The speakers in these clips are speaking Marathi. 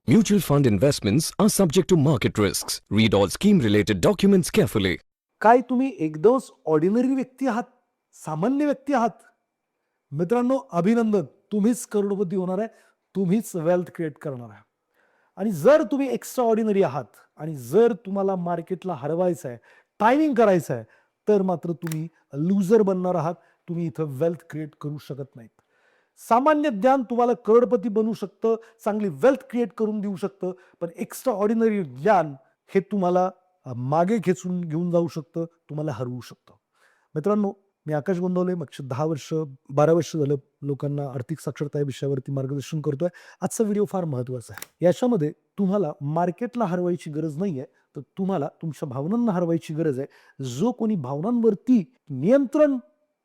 Mutual fund investments are subject to market risks. Read all scheme related documents carefully. काय तुम्ही एकदमच ऑर्डिनरी व्यक्ती आहात, सामान्य व्यक्ती आहात? मित्रांनो, अभिनंदन, तुम्हीच करोडपती होणार आहे, तुम्हीच वेल्थ क्रिएट करणार आहे. आणि जर तुम्ही एक्स्ट्रा ऑर्डिनरी आहात आणि जर तुम्हाला मार्केटला हरवायचं आहे, टायमिंग करायचं आहे, तर मात्र तुम्ही लुजर बनणार आहात. तुम्ही इथं वेल्थ क्रिएट करू शकत नाहीत. सामान्य ज्ञान तुम्हाला करोडपती बनवू शकतं, चांगली वेल्थ क्रिएट करून देऊ शकतं, पण एक्स्ट्रा ऑर्डिनरी ज्ञान हे तुम्हाला मागे खेचून घेऊन जाऊ शकतं, तुम्हाला हरवू शकतं. मित्रांनो, मी आकाश गोंदवले, मागचे 12 वर्ष झालं लोकांना आर्थिक साक्षरता या विषयावरती मार्गदर्शन करतोय. आजचा व्हिडिओ फार महत्त्वाचा आहे. याच्यामध्ये तुम्हाला मार्केटला हरवायची गरज नाहीये, तर तुम्हाला तुमच्या भावनांना हरवायची गरज आहे. जो कोणी भावनांवरती नियंत्रण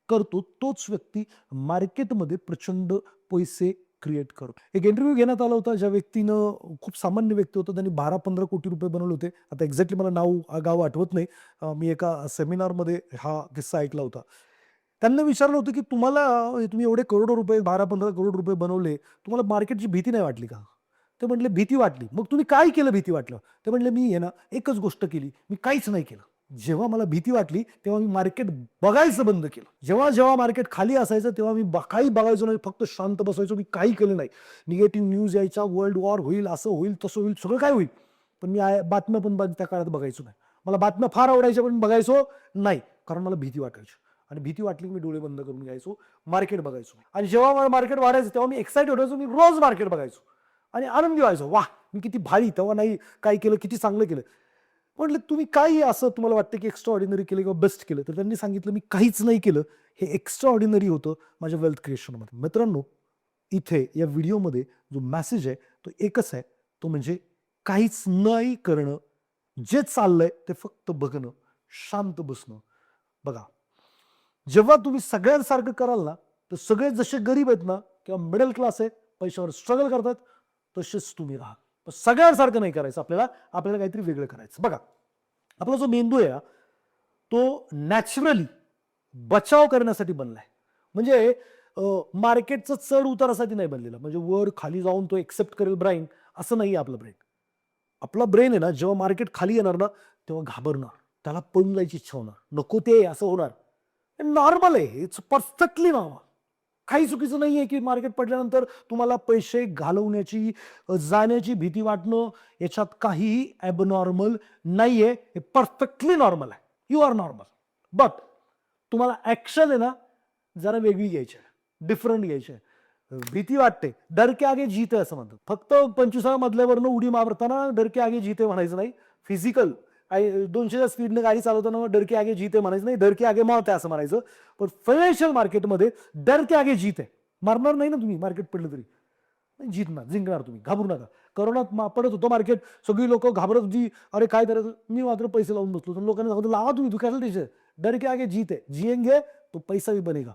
करतो तोच व्यक्ती मार्केटमध्ये प्रचंड पैसे क्रिएट करतो. एक इंटरव्ह्यू घेण्यात आला होता, ज्या व्यक्तीनं, खूप सामान्य व्यक्ती होता, त्यांनी 12-15 कोटी रुपये बनवले होते. आता एक्झॅक्टली मला गाव आठवत नाही. मी एका सेमिनारमध्ये हा किस्सा ऐकला होता. त्यांना विचारलं होतं की तुम्ही एवढे करोडो रुपये, 12-15 करोड रुपये बनवले, तुम्हाला मार्केटची भीती नाही वाटली का? ते म्हटले, भीती वाटली. मग तुम्ही काय केलं भीती वाटलं? ते म्हटले, मी आहे ना एकच गोष्ट केली, मी काहीच नाही केलं. जेव्हा मला भीती वाटली तेव्हा मी मार्केट बघायचं बंद केलं. जेव्हा जेव्हा मार्केट खाली असायचं तेव्हा मी काही बघायचो नाही, फक्त शांत बसायचो. मी काही केलं नाही. निगेटिव्ह न्यूज यायच्या, वर्ल्ड वॉर होईल, असं होईल, तसं होईल, सगळं काय होईल, पण मी बातम्या पण त्या काळात बघायचो नाही. मला बातम्या फार आवडायच्या पण बघायचो नाही, कारण मला भीती वाटायची. आणि भीती वाटली की मी डोळे बंद करून घ्यायचो, मार्केट बघायचो. आणि जेव्हा मला मार्केट वाढायचं तेव्हा मी एक्साइटेड व्हायचो. मी रोज मार्केट बघायचो आणि आनंदी व्हायचो. वाह, मी किती भारी, तेव्हा नाही काय केलं, किती चांगलं केलं. म्हटलं, तुम्ही काही असं तुम्हाला वाटतं की एक्स्ट्रा ऑर्डिनरी केलं किंवा बेस्ट केलं? तर त्यांनी सांगितलं, मी काहीच नाही केलं, हे एक्स्ट्रा ऑर्डिनरी होतं माझ्या वेल्थ क्रिएशनमध्ये. मित्रांनो, इथे या व्हिडिओमध्ये जो मेसेज आहे तो एकच आहे, तो म्हणजे काहीच नाही करणं, जे चाललंय ते फक्त बघणं, शांत बसणं. बघा, जेव्हा तुम्ही सगळ्यांसारखं कराल ना, तर सगळे जसे गरीब आहेत ना किंवा मिडल क्लास आहे, पैशावर स्ट्रगल करतात, तसेच तुम्ही राहा. पण सगळ्यांसारखं नाही करायचं, आपल्याला काहीतरी वेगळं करायचं. बघा, आपला जो मेंदू आहे तो नॅचरली बचाव करण्यासाठी बनलाय. म्हणजे मार्केटचं चढ उतारासाठी नाही बनलेला, म्हणजे वर खाली जाऊन तो एक्सेप्ट करेल ब्रेन, असं नाही आपलं ब्रेन. आपला ब्रेन आहे ना, जेव्हा मार्केट खाली येणार ना, तेव्हा घाबरणार, त्याला पळून जायची इच्छा होणार, नको ते असं होणार. नॉर्मल आहे, इट्स परफेक्टली नॉर्मल. काही चुकीचं नाहीये की मार्केट पडल्यानंतर तुम्हाला पैसे घालवण्याची, जाण्याची भीती वाटणं, याच्यात काहीही ॲबनॉर्मल नाहीये. हे परफेक्टली नॉर्मल आहे. You are normal. बट तुम्हाला ऍक्शन आहे ना जरा वेगळी घ्यायची आहे, डिफरंट घ्यायची आहे. भीती वाटते, डर के आगे जीत आहे असं म्हणतात. फक्त 25व्या मजल्यावरनं उडी मारताना डर के आगे जीते म्हणायचं नाही. फिजिकल 200च्या स्पीडने गाडी चालवताना डर के आगे जीते म्हणायचं नाही, डर के आगे मौत आहे असं म्हणायचं. पण फायनान्शियल मार्केटमध्ये डर के आगे जीत आहे. मारणार नाही ना तुम्ही, मार्केट पडलं तरी जिंकणार, तुम्ही, घाबरू नका. करोनात पडत होतो मार्केट, सगळी लोक घाबरत होती, अरे काय करायचं. मी मात्र पैसे लावून बसलो. लोकांना सांगतो, लावा तुम्ही, दुखायला त्याचे, डर के आगे जीत है, जिएंगे तो पैसा भी बनेगा,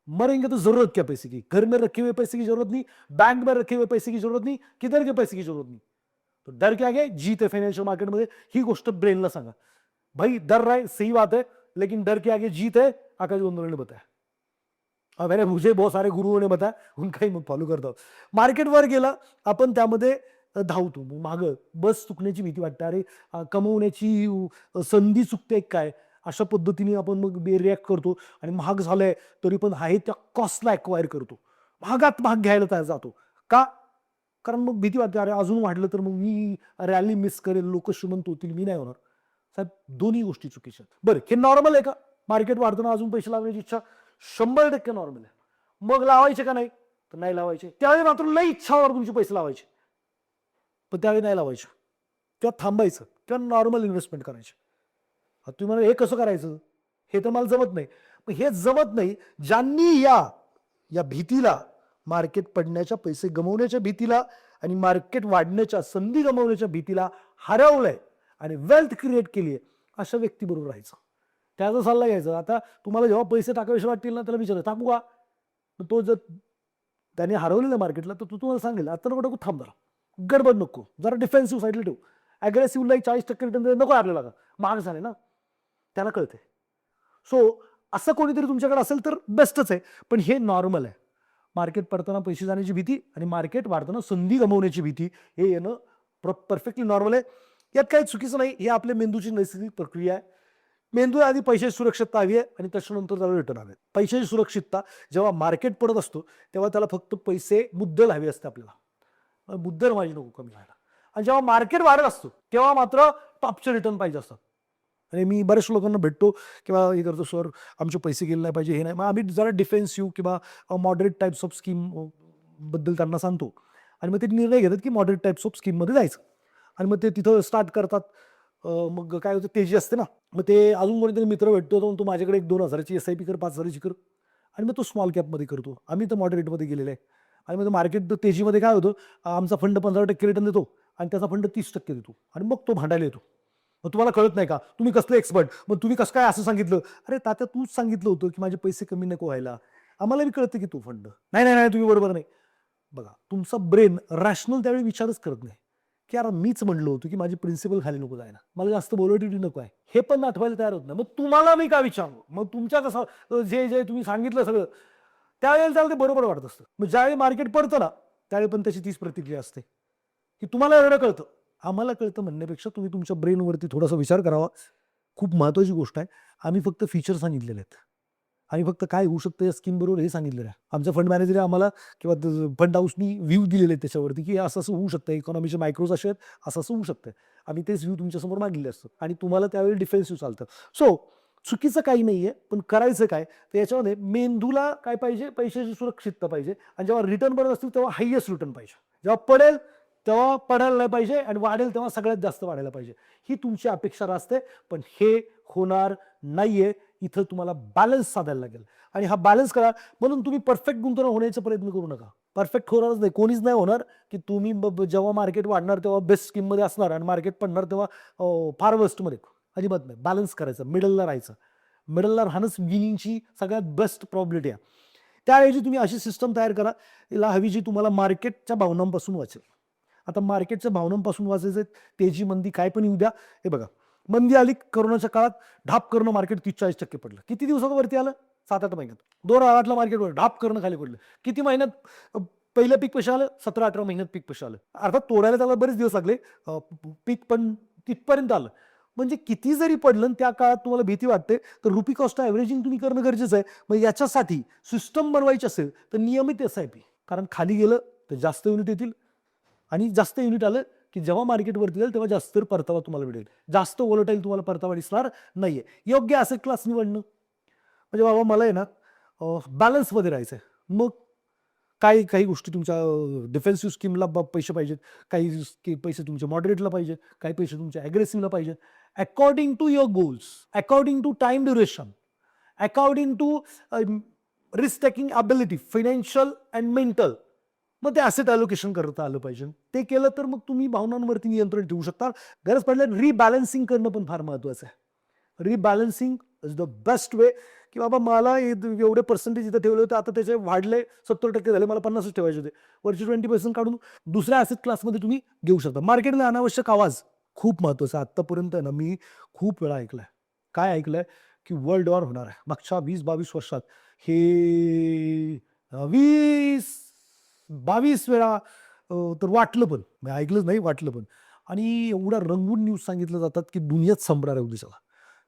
मरेंगे तो जरूरत क्या पैसे की, घर में रखे हुए पैसे की जरूरत नहीं, बैंक में रखे हुए पैसे की जरूरत नहीं, किधर के पैसे की जरूरत नहीं. तो डर के आगे जीत है फाइनेंशियल मार्केट में. ही गोष्ट ब्रेनला सांगा. भाई डर रहा है, सही बात है, लेकिन डर के आगे जीत है. आकाश गोंदवले ने बताया, मैंने मुझे बहुत सारे गुरुओं ने बताया, उनका ही मैं फॉलो करता हूँ. मार्केट वर गेला, आपण त्यामध्ये धावतो, मागं बस चुकण्याची भीती वाटते, अरे कमवण्याची संधी चुकते काय, अशा पद्धतीने आपण मग रिॲक्ट करतो. आणि महाग झालंय तरी पण आहे त्या कॉस्टला अक्वायर करतो, महागात महाग घ्यायला तयार जातो. का? कारण मग भीती वाटते, अरे अजून वाढलं तर मग मी रॅली मिस करेल, लोक श्रीमंत होतील, मी नाही होणार. साहेब, दोन्ही गोष्टी चुकीच्या. बरं, हे नॉर्मल आहे का? मार्केट वाढताना अजून पैसे लावण्याची इच्छा 100% नॉर्मल आहे. मग लावायचे का नाही? तर नाही लावायचे. त्यावेळी मात्र लई इच्छा होणार तुमचे पैसे लावायचे, पण त्यावेळी नाही लावायचे, किंवा थांबायचं, किंवा नॉर्मल इन्व्हेस्टमेंट करायची. तुम्ही मला हे कसं करायचं, हे तर मला जमत नाही. पण हे जमत नाही ज्यांनी या भीतीला, मार्केट पडण्याच्या, पैसे गमवण्याच्या भीतीला आणि मार्केट वाढण्याच्या, संधी गमवण्याच्या भीतीला हरवलंय आणि वेल्थ क्रिएट केली आहे, अशा व्यक्तीबरोबर राहायचं, त्याचा सल्ला घ्यायचा. आता तुम्हाला जेव्हा पैसे टाकावेसे वाटतील ना, त्याला विचारा, टाकू का? तो जर त्याने हरवलेलं मार्केटला, तर तुम्हाला सांगेल, आता नको टाकू, थांब जरा, गडबड नको, जरा डिफेन्सिव्ह साईडला ठेवू. अग्रेसिव्हला 40% रिटर्न नको आपल्याला, महाग झाले ना, त्याला कळते. सो असं कोणीतरी तुमच्याकडे असेल तर बेस्टच आहे, पण हे नॉर्मल आहे. मार्केट पडताना पैसे जाण्याची भीती आणि मार्केट वाढताना संधी गमावण्याची भीती हे येणं परफेक्टली नॉर्मल आहे. यात काही चुकीचं नाही. ही आपल्या मेंदूची नैसर्गिक प्रक्रिया आहे. मेंदूला आधी पैशाची सुरक्षितता हवी आहे आणि त्याच्यानंतर त्याला रिटर्न हवे. पैशाची सुरक्षितता जेव्हा मार्केट पडत असतो तेव्हा त्याला फक्त पैसे मुद्दल हवे असते आपल्याला. मुद्दल माझी नको कमी व्हायला. आणि जेव्हा मार्केट वाढत असतो तेव्हा मात्र टॉपचे रिटर्न पाहिजे असतात. आणि मी बऱ्याच लोकांना भेटतो किंवा हे करतो, सर आमचे पैसे गेले नाही पाहिजे, हे नाही. मग आम्ही जरा डिफेन्सिव्ह किंवा मॉडरेट टाईप्स ऑफ स्कीम बद्दल त्यांना सांगतो आणि मग ते निर्णय घेतात की मॉडरेट टाईप्स ऑफ स्कीममध्ये जायचं. आणि मग ते तिथं स्टार्ट करतात. मग काय होतं, तेजी असते ना, मग ते अजून कोणीतरी मित्र भेटतो तर तो माझ्याकडे 1-2,000ची SIP कर, 5,000ची कर, आणि मग तो स्मॉल कॅपमध्ये करतो. आम्ही तर मॉडरेटमध्ये गेलेलं आहे. आणि मग मार्केट तेजीमध्ये काय होतं, आमचा फंड 15% रिटर्न देतो आणि त्याचा फंड 30% देतो आणि मग तो भांडायला येतो. मग तुम्हाला कळत नाही का, तुम्ही कसले एक्सपर्ट, मग तुम्ही कसं काय असं सांगितलं. अरे तात्या, तूच सांगितलं होतं की माझे पैसे कमी नको व्हायला. आम्हाला बी कळतं की तू फंड नाही नाही नाही तुम्ही बरोबर नाही. बघा, तुमचा ब्रेन रॅशनल त्यावेळी विचारच करत नाही की यार मीच म्हणलो होतो की माझी प्रिन्सिपल खाली नको जायला, मला जास्त बोलटिटी नको आहे, हे पण आठवायला तयार होत नाही. मग तुम्हाला मी काय विचारू, मग तुमच्या कसं जे जे तुम्ही सांगितलं सगळं त्यावेळेला त्याला ते बरोबर वाटत असतं. मग ज्यावेळी मार्केट पडतं ना त्यावेळी पण त्याची तीच प्रतिक्रिया असते की तुम्हाला एवढं कळतं, आम्हाला कळतं म्हणण्यापेक्षा तुम्ही तुमच्या ब्रेनवरती थोडासा विचार करावा. खूप महत्त्वाची गोष्ट आहे. आम्ही फक्त फीचर सांगितलेले आहेत. आम्ही फक्त काय होऊ शकतं या स्कीम बरोबर हे सांगितलेलं आहे. आमचा फंड मॅनेजर आम्हाला किंवा फंड हाऊसनी व्ह्यू दिलेले आहेत त्याच्यावरती की असं असं होऊ शकतं, इकॉनॉमीचे मायक्रोज असे आहेत, असं असं होऊ शकतं. आम्ही तेच व्ह्यू तुमच्यासमोर मांडलेले असतात आणि तुम्हाला त्यावेळी डिफेन्सिव्ह चालतं. सो चुकीचं काही नाही आहे, पण करायचं काय, तर याच्यामध्ये मेंदूला काय पाहिजे, पैशाची सुरक्षितता पाहिजे. आणि जेव्हा रिटर्न पडत असतील तेव्हा हायएस्ट रिटर्न पाहिजे. जेव्हा पडेल तेव्हा पडायला नाही पाहिजे आणि वाढेल तेव्हा सगळ्यात जास्त वाढायला पाहिजे. ही तुमची अपेक्षा असते, पण हे होणार नाहीये. इथं तुम्हाला बॅलन्स साधायला लागेल आणि हा बॅलन्स करा. म्हणून तुम्ही परफेक्ट गुंतवणूक होण्याचा प्रयत्न करू नका. परफेक्ट होणारच नाही, कोणीच नाही होणार की तुम्ही जेव्हा मार्केट वाढणार तेव्हा बेस्ट स्कीममध्ये असणार आणि मार्केट पडणार तेव्हा फार वेस्टमध्ये. अजिबात नाही. बॅलन्स करायचं, मिडलला राहायचं. मिडलला राहणंच विनिंगची सगळ्यात बेस्ट प्रॉबिलिटी आहे. त्याऐवजी तुम्ही अशी सिस्टम तयार करा तिला हवी जी तुम्हाला मार्केटच्या भावनांपासून वाचेल. आता मार्केटच्या भावनांपासून वाचायचं, तेजी मंदी काय पण येऊ द्या. हे बघा, मंदी आली कोरोनाच्या काळात, ढाप करणं मार्केट 30-40% पडलं. किती दिवसावरती आलं? 7-8 महिन्यात. 2008ला मार्केटवर ढाप करणं खाली पडलं. किती महिन्यात पहिलं पीक पैसे आलं? 17-18 महिन्यात पीक पैसे आलं. अर्थात तोडायला त्याला बरेच दिवस लागले, पीक पण तिथपर्यंत आलं. म्हणजे किती जरी पडलं त्या काळात तुम्हाला भीती वाटते तर रुपी कॉस्ट ॲव्हरेजिंग तुम्ही करणं गरजेचं आहे. मग याच्यासाठी सिस्टम बनवायची असेल तर नियमित SIP, कारण खाली गेलं तर जास्त युनिट येतील आणि जास्त युनिट आलं की जेव्हा मार्केटवरती जाईल तेव्हा जास्त परतावा तुम्हाला मिळेल. जास्त व्होलेटाईल तुम्हाला परतावा दिसणार नाहीये. योग्य ॲसेट क्लास निवडणं म्हणजे बाबा मला आहे ना बॅलन्समध्ये राहायचं आहे. मग काही गोष्टी तुमच्या डिफेन्सिव्ह स्कीमला पैसे पाहिजेत, काही पैसे तुमच्या मॉडरेटला पाहिजे, काही पैसे तुमच्या ॲग्रेसिव्हला पाहिजे. According to your goals, according to time duration, according to risk taking ability, financial and mental. मग ते ॲसेट ॲलोकेशन करता आलं पाहिजे. ते केलं तर मग तुम्ही भावनांवरती नियंत्रण ठेवू शकता. गरज पडल्यास रिबॅलन्सिंग करणं पण फार महत्त्वाचं आहे. रिबॅलन्सिंग इज द बेस्ट वे की बाबा मला एवढे पर्सेंटेज इथं ठेवले होते, आता त्याचे वाढले 70% झाले, मला 50च ठेवायचे होते. वरचे 20% काढून दुसऱ्या ॲसेट क्लासमध्ये तुम्ही घेऊ शकता. मार्केटला अनावश्यक आवाज खूप महत्त्वाचा आहे. आत्तापर्यंत ना मी खूप वेळा ऐकलाय. काय ऐकलंय की वर्ल्ड वॉर होणार आहे. मागच्या 20-22 वर्षात हे 20-22 वेळा तर वाटलं पण, मी ऐकलंच नाही, वाटलं पण. आणि एवढ्या रंगून न्यूज सांगितलं जातात की दुनियाच संपणार आहे उद्याच्याला.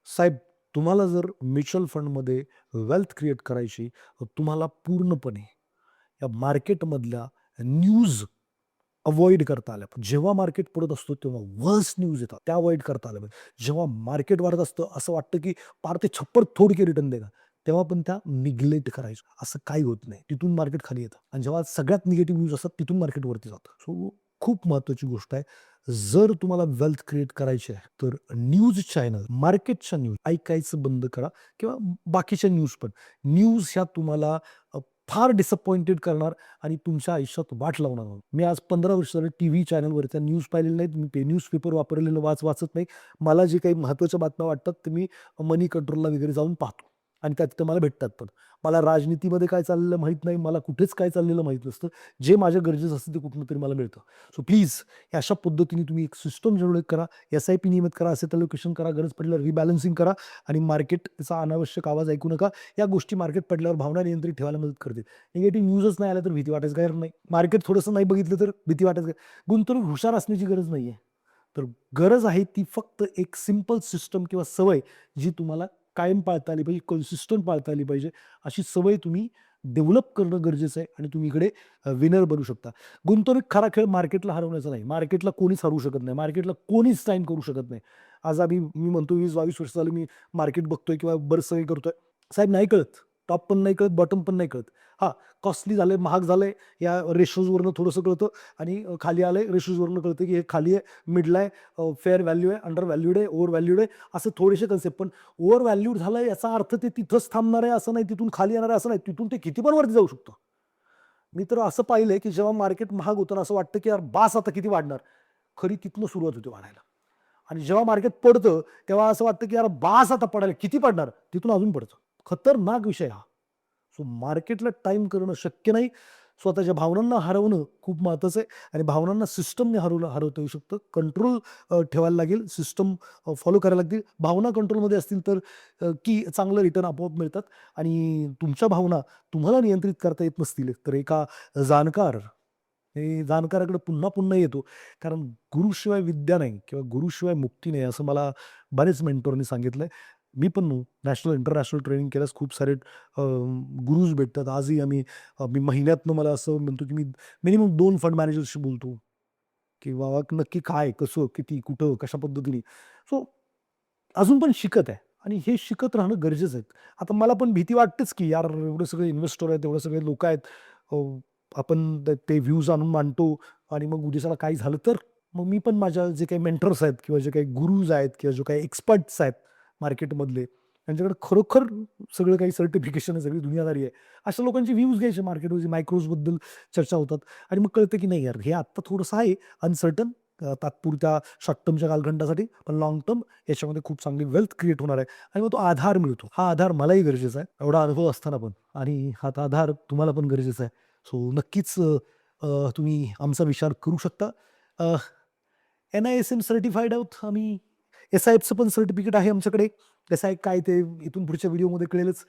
साहेब, तुम्हाला जर म्युच्युअल फंडमध्ये वेल्थ क्रिएट करायची, तुम्हाला पूर्णपणे या मार्केटमधल्या न्यूज अवॉइड करता आल्या पाहिजे. जेव्हा मार्केट पडत असतो तेव्हा वर्स्ट न्यूज येतात, त्या अवॉइड करता आल्या पाहिजे. जेव्हा मार्केट वाढत असतं असं वाटतं की पार ते छप्पर थोडके रिटर्न देगा, तेव्हा पण त्या निग्लेक्ट करायचं. असं काही होत नाही. तिथून मार्केट खाली येतं आणि जेव्हा सगळ्यात निगेटिव्ह न्यूज असतात तिथून मार्केट वरती जातं. सो खूप महत्त्वाची गोष्ट आहे. जर तुम्हाला वेल्थ क्रिएट करायची आहे तर न्यूज चॅनल, मार्केटच्या न्यूज ऐकायचं बंद करा किंवा बाकीच्या न्यूज पण. न्यूज ह्या तुम्हाला फार डिसअपॉइंटेड करणार आणि तुमच्या आयुष्यात वाट लावणार. मी आज 15 वर्ष झाले TV चॅनलवर त्या न्यूज पाहिलेल्या नाहीत. मी न्यूजपेपर वापरलेलं वाचत नाही. मला जे काही महत्त्वाच्या बातम्या वाटतात ते मी मनी कंट्रोलला वगैरे जाऊन पाहतो आणि त्या तिथं मला भेटतात पण. मला राजनीतीमध्ये काय चाललेलं माहीत नाही, मला कुठेच काय चाललेलं माहीत नसतं. जे माझ्या गरजेचं असतं ते कुठून तरी मला मिळतं. सो प्लीज अशा पद्धतीने तुम्ही एक सिस्टम जनरेट करा, SIP नियमित करा, असेट अलोकेशन करा, गरज पडल्यावर रिबॅलन्सिंग करा आणि मार्केटचा अनावश्यक आवाज ऐकू नका. या गोष्टी मार्केट पडल्यावर भावना नियंत्रित ठेवायला मदत करतील. निगेटिव्ह न्यूजच नाही आला तर भीती वाटायचं कारण नाही. मार्केट थोडंसं नाही बघितलं तर भीती वाटायचं गुंतवणूक हुशार असण्याची गरज नाही आहे. तर गरज आहे ती फक्त एक सिंपल सिस्टम किंवा सवय जी तुम्हाला कायम पाळता आली पाहिजे, कन्सिस्टंट पाळता आली पाहिजे. अशी सवय तुम्ही डेव्हलप करणं गरजेचं आहे आणि तुम्ही इकडे विनर बनू शकता. गुंतवणूक खरा खेळ मार्केटला हरवण्याचा नाही. मार्केटला कोणीच हरवू शकत नाही. मार्केटला कोणीच साईन करू शकत नाही. आज मी म्हणतो 20-22 वर्ष झालं मी मार्केट बघतोय किंवा बरंच काही करतोय. साहेब नाही कळत. टॉप पण नाही कळत, बॉटम पण नाही कळत. हां, कॉस्टली झालंय, महाग झालंय या रेशोजवरनं थोडंसं कळतं आणि खाली आलंय रेशोजवरनं कळतं की हे खाली आहे, मिडला आहे, फेअर व्हॅल्यू आहे, अंडर व्हॅल्यूड आहे, ओव्हर व्हॅल्यूड आहे. असं थोडेसे कन्सेप्ट. पण ओव्हर व्हॅल्यूड झालंय याचा अर्थ ते तिथंच थांबणार आहे असं नाही, तिथून खाली येणार आहे असं नाही. तिथून ते किती पण वरती जाऊ शकतं. मी तर असं पाहिलंय की जेव्हा मार्केट महाग होतं ना असं वाटतं की यार बास आता किती वाढणार? खरी तिथनं सुरुवात होते वाढायला. आणि जेव्हा मार्केट पडतं तेव्हा असं वाटतं की यार बास आता पडायला किती पडणार? तिथून अजून पडतं. खतरनाक विषय हा. सो मार्केटला टाईम करणं शक्य नाही. स्वतःच्या भावनांना हरवणं खूप महत्त्वाचं आहे आणि भावनांना सिस्टमने हरवता येऊ शकतं. कंट्रोल ठेवायला लागेल, सिस्टम फॉलो करायला लागतील. भावना कंट्रोलमध्ये असतील तर की चांगलं रिटर्न आपोआप मिळतात आणि तुमच्या भावना तुम्हाला नियंत्रित करता येत नसतील, तर एका जाणकार हे जाणकाराकडे पुन्हा पुन्हा येतो. कारण गुरुशिवाय विद्या नाही किंवा गुरुशिवाय मुक्ती नाही असं मला बरेच मेंटॉरनी सांगितलंय. मी पण नॅशनल, इंटरनॅशनल ट्रेनिंग केल्यास खूप सारे गुरुज भेटतात. आजही मी महिन्यातनं मला असं म्हणतो, की मी मिनिमम 2 फंड मॅनेजर्सशी बोलतो, की बाबा नक्की काय, कसं, किती, कुठं, कशा पद्धतीने. सो अजून पण शिकत आहे आणि हे शिकत राहणं गरजेचं आहे. आता मला पण भीती वाटतेच, की यार एवढे सगळे इन्व्हेस्टर आहेत, एवढे सगळे लोकं आहेत. अ, आपण ते व्ह्यूज आणून मांडतो आणि मग उद्याच्याला काही झालं तर? मग मी पण माझ्या जे काही मेंटर्स आहेत किंवा जे काही गुरुज आहेत किंवा जे काही एक्सपर्ट्स आहेत मार्केटमधले, त्यांच्याकडे खरोखर सगळं काही सर्टिफिकेशन आहे, सगळी दुनियादारी आहे. अशा लोकांचे व्ह्यूज घ्यायचे मार्केटवर, मायक्रोजबद्दल चर्चा होतात आणि मग कळतं, की नाही यार हे आत्ता थोडंसं आहे अनसर्टन, तात्पुरत्या शॉर्ट टर्मच्या कालखंडासाठी, पण लाँग टर्म याच्यामध्ये खूप चांगली वेल्थ क्रिएट होणार आहे आणि मग तो आधार मिळतो. हा आधार मलाही गरजेचा आहे, एवढा अनुभव असताना पण आणि हा आधार तुम्हाला पण गरजेचा आहे. सो नक्कीच तुम्ही आमचा विचार करू शकता. NISM सर्टिफाईड आहोत आम्ही. SIFचं पण सर्टिफिकेट आहे आमच्याकडे. SIF काय ते इथून पुढच्या व्हिडिओमध्ये कळेलच.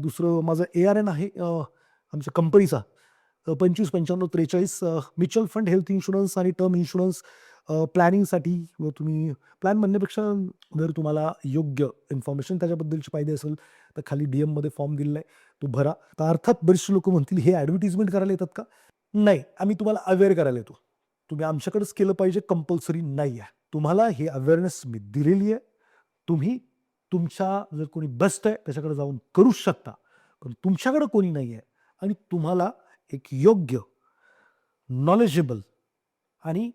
दुसरं माझं ARN आहे आमच्या कंपनीचा 25-95-43 म्युच्युअल फंड, हेल्थ इन्शुरन्स आणि टर्म इन्शुरन्स प्लॅनिंगसाठी तुम्ही प्लॅन म्हणण्यापेक्षा जर तुम्हाला योग्य इन्फॉर्मेशन त्याच्याबद्दलची पाहिजे असेल तर खाली DMमध्ये फॉर्म दिलेला आहे, तो भरा. तर अर्थात बरेचसे लोकं म्हणतील, "हे ॲडव्हर्टाइजमेंट करायला येतात का?" नाही, आम्ही तुम्हाला अवेअर करायला येतो. तुम्ही आमच्याकडेच केलं पाहिजे कंपल्सरी नाही आहे. तुम्हाला ही अवेअरनेस मी दिलेली आहे. तुम्ही तुमच्या जर कोणी बेस्ट आहे त्याच्याकडे जाऊन करूच शकता. पण तुमच्याकडे कोणी नाही आहे आणि तुम्हाला एक योग्य, नॉलेजेबल आणि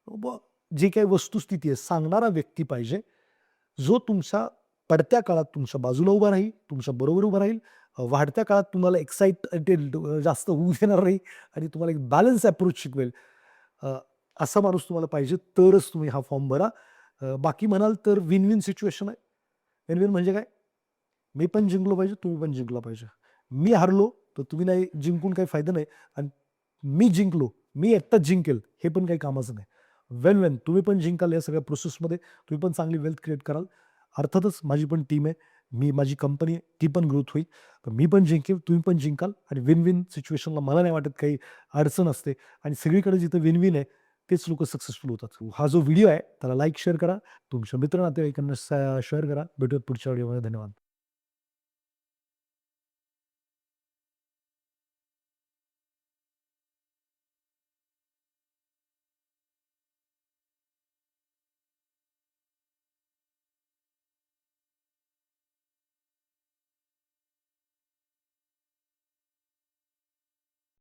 ब जी काही वस्तुस्थिती आहे सांगणारा व्यक्ती पाहिजे, जो तुमच्या पडत्या काळात तुमच्या बाजूला उभा राहील, तुमच्या बरोबर उभा राहील. वाढत्या काळात तुम्हाला एक्साइटेड जास्त होऊ देणार नाही आणि तुम्हाला एक बॅलन्स अप्रोच शिकवेल. अ, असा माणूस तुम्हाला पाहिजे तरच तुम्ही हा फॉर्म भरा. बाकी म्हणाल तर विन-विन सिच्युएशन आहे. विन-विन म्हणजे काय? मी पण जिंकलो पाहिजे, तुम्ही पण जिंकला पाहिजे. मी हारलो तर तुम्ही नाही जिंकून काही फायदा नाही आणि मी जिंकलो, मी एकटाच जिंकेल हे पण काही कामाचं नाही. वेन तुम्ही पण जिंकाल या सगळ्या प्रोसेसमध्ये, तुम्ही पण चांगली वेल्थ क्रिएट कराल. अर्थातच माझी पण टीम आहे. माझी कंपनी आहे, ती पण ग्रोथ होईल. तर मी पण जिंकेल, तुम्ही पण जिंकाल आणि विन-विन सिच्युएशनला मला नाही वाटत काही अडचण असते आणि सगळीकडे जिथं विन-विन आहे, तेच लोकं सक्सेसफुल होतात. हा जो व्हिडिओ आहे त्याला लाईक, शेअर करा. तुमच्या मित्र नातेवाईकांना शेअर करा. भेटूयात पुढच्या व्हिडिओमध्ये. धन्यवाद.